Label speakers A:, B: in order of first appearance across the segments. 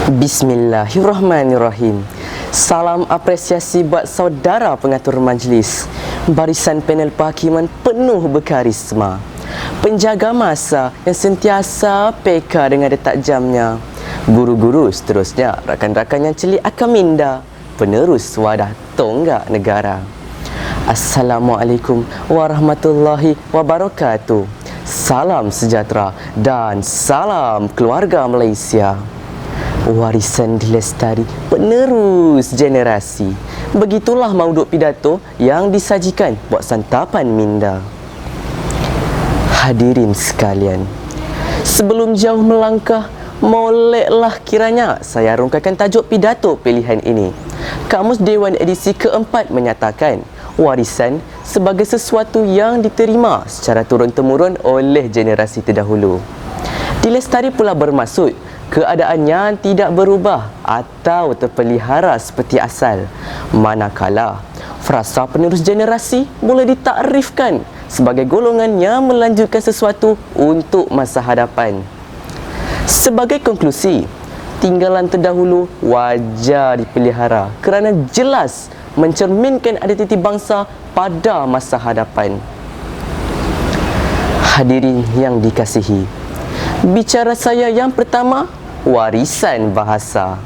A: Bismillahirrahmanirrahim. Salam apresiasi buat saudara pengatur majlis, barisan panel penghakiman penuh berkarisma, penjaga masa yang sentiasa peka dengan detak jamnya, guru-guru seterusnya, rakan-rakan yang celik akan minda, penerus wadah tonggak negara. Assalamualaikum warahmatullahi wabarakatuh. Salam sejahtera dan salam keluarga Malaysia. Warisan dilestari penerus generasi. Begitulah mauduk pidato yang disajikan buat santapan minda. Hadirin sekalian, sebelum jauh melangkah, moleklah kiranya saya rungkaikan tajuk pidato pilihan ini. Kamus Dewan edisi keempat menyatakan warisan sebagai sesuatu yang diterima secara turun-temurun oleh generasi terdahulu. Dilestari pula bermaksud keadaannya tidak berubah atau terpelihara seperti asal, manakala frasa penerus generasi boleh ditakrifkan sebagai golongan yang melanjutkan sesuatu untuk masa hadapan. Sebagai konklusi, tinggalan terdahulu wajar dipelihara kerana jelas mencerminkan identiti bangsa pada masa hadapan. Hadirin yang dikasihi, bicara saya yang pertama, warisan bahasa.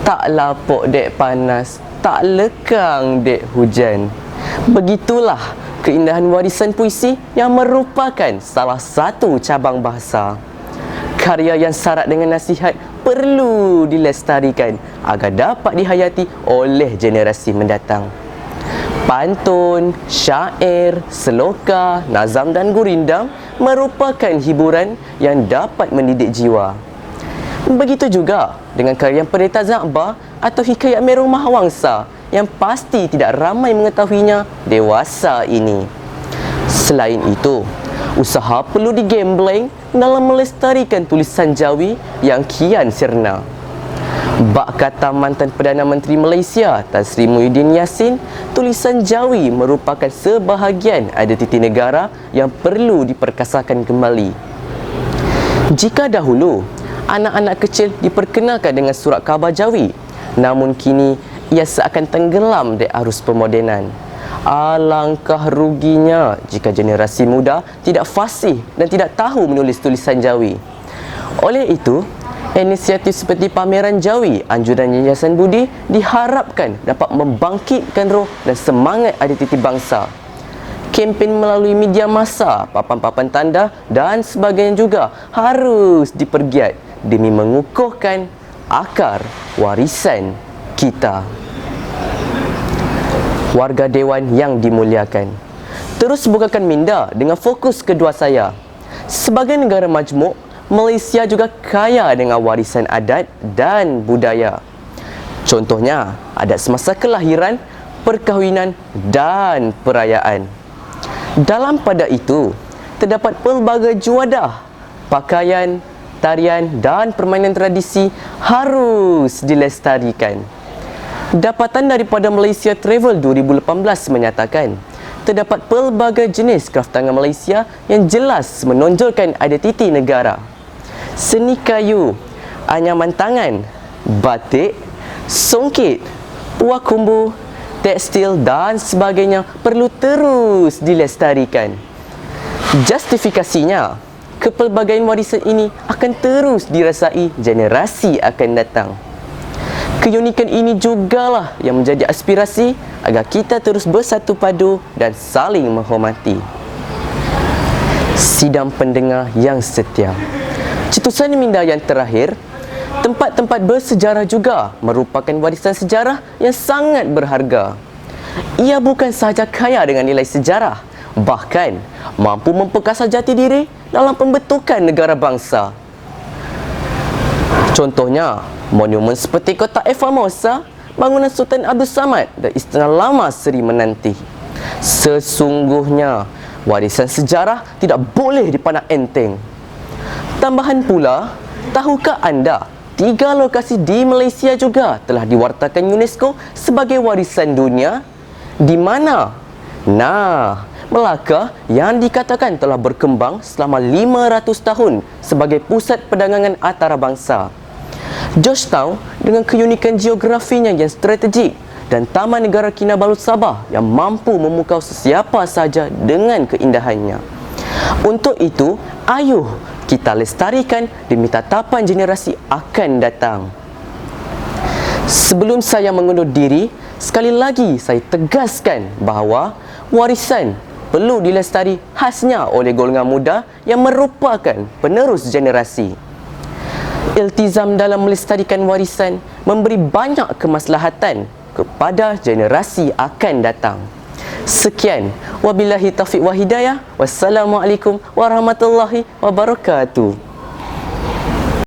A: Tak lapuk dek panas, tak lekang dek hujan. Begitulah keindahan warisan puisi yang merupakan salah satu cabang bahasa. Karya yang syarat dengan nasihat perlu dilestarikan agar dapat dihayati oleh generasi mendatang. Pantun, syair, seloka, nazam dan gurindam merupakan hiburan yang dapat mendidik jiwa. Begitu juga dengan karya Pendeta Zakbar atau hikayat Meru Mahawangsa yang pasti tidak ramai mengetahuinya dewasa ini. Selain itu, usaha perlu digembleng dalam melestarikan tulisan Jawi yang kian sirna. Bak kata mantan Perdana Menteri Malaysia Tan Sri Muhyiddin Yassin, tulisan Jawi merupakan sebahagian identiti negara yang perlu diperkasakan kembali. Jika dahulu anak-anak kecil diperkenalkan dengan surat khabar Jawi, namun kini ia seakan tenggelam di arus pemodenan. Alangkah ruginya jika generasi muda tidak fasih dan tidak tahu menulis tulisan Jawi. Oleh itu, inisiatif seperti pameran Jawi anjuran Yayasan Budi diharapkan dapat membangkitkan roh dan semangat identiti bangsa. Kempen melalui media massa, papan-papan tanda dan sebagainya juga harus dipergiat demi mengukuhkan akar warisan kita. Warga Dewan yang dimuliakan, terus bukakan minda dengan fokus kedua saya. Sebagai negara majmuk, Malaysia juga kaya dengan warisan adat dan budaya. Contohnya, adat semasa kelahiran, perkahwinan dan perayaan. Dalam pada itu, terdapat pelbagai juadah, pakaian, tarian dan permainan tradisi harus dilestarikan. Dapatan daripada Malaysia Travel 2018 menyatakan terdapat pelbagai jenis kraftangan Malaysia yang jelas menonjolkan identiti negara. Seni kayu, anyaman tangan, batik, songkit, puak kumbu, tekstil dan sebagainya perlu terus dilestarikan. Justifikasinya, kepelbagaian warisan ini akan terus dirasai generasi akan datang. Keunikan ini jugalah yang menjadi aspirasi agar kita terus bersatu padu dan saling menghormati. Sidang pendengar yang setia, cetusan minda yang terakhir, tempat-tempat bersejarah juga merupakan warisan sejarah yang sangat berharga. Ia bukan sahaja kaya dengan nilai sejarah, bahkan mampu memperkasa jati diri dalam pembentukan negara bangsa. Contohnya, monumen seperti Kotak Formosa, bangunan Sultan Abdul Samad dan Istana Lama Seri Menanti. Sesungguhnya, warisan sejarah tidak boleh dipandang enteng. Tambahan pula, tahukah anda 3 lokasi di Malaysia juga telah diwartakan UNESCO sebagai warisan dunia? Di mana? Nah, Melaka yang dikatakan telah berkembang selama 500 tahun sebagai pusat perdagangan antarabangsa. Georgetown dengan keunikan geografinya yang strategik dan Taman Negara Kinabalu Sabah yang mampu memukau sesiapa sahaja dengan keindahannya. Untuk itu, ayuh kita lestarikan demi tatapan generasi akan datang. Sebelum saya mengundur diri, sekali lagi saya tegaskan bahawa warisan perlu dilestari khasnya oleh golongan muda yang merupakan penerus generasi. Iltizam dalam melestarikan warisan memberi banyak kemaslahatan kepada generasi akan datang. Sekian, wabillahi taufiq wa hidayah. Wassalamualaikum warahmatullahi wabarakatuh.